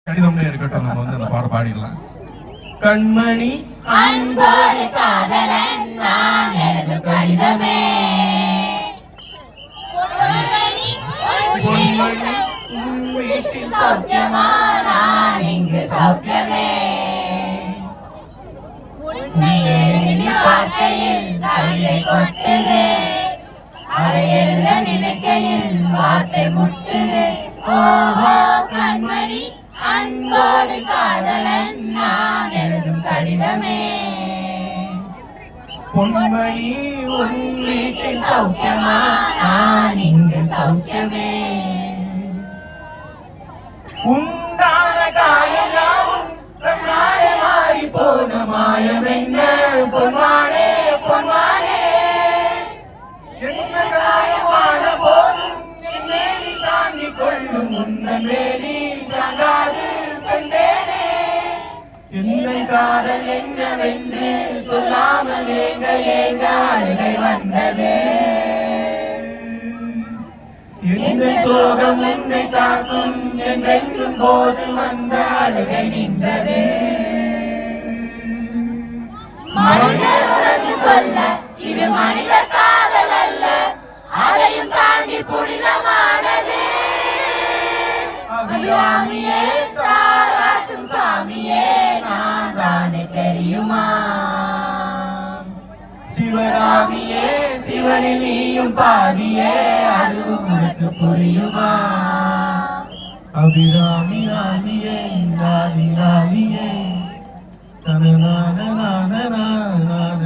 கடிதம்னே இருக்கட்டும், நம்ம வந்து அந்த பாட பாடிடலாம். கண்மணி அன்போடு காதலன் நான் எழுதும் கடிதமே, பொன்மணி உன் வீட்டில் சௌக்கியமா நான் இங்கு சௌக்கியமே, உன்னை பார்க்கையில் தலையை கொட்டுது, அதை எழுத நினைக்கையில் வார்த்தை முட்டுது. ஓஹோ கண்மணி அன்போடு காதலன் நான் எழுதும் கடிதமே, பொன்மணி உன் வீட்டில் சௌக்கியமா நான் இங்கு சௌக்கியமே, உண்டான காயம் யாவும் கண்ணாலே மாறி போன மாயம் என்ன பொன்மானே பொன்மானே, என்ன காயமான போதும் என் மேனி தாங்கிக் கொள்ளும் உந்தன் மேனி தாங்காது சென்றேனே, என்ன காதல் என்னவென்று சொல்லாமல் ஏங்க ஏங்க அழுகை வந்தது, எந்த சோகம் உன்னை தாக்கும் என்றென்றும் போது வந்த அழுகை நின்றது. மனிதர் உணர்ந்து கொள்ள இது மனித காதல் அல்ல, அதையும் தாண்டி புனிதமானது. அபிராமியே தாராட்டும் சாமியே நான் தானே தெரியுமா, சிவராமியே சிவனில் நீயும் பாதியே அதுவும் உனக்கு புரியுமா, அபிராமி ராமியே ராமி ராமியே தன நான நான நான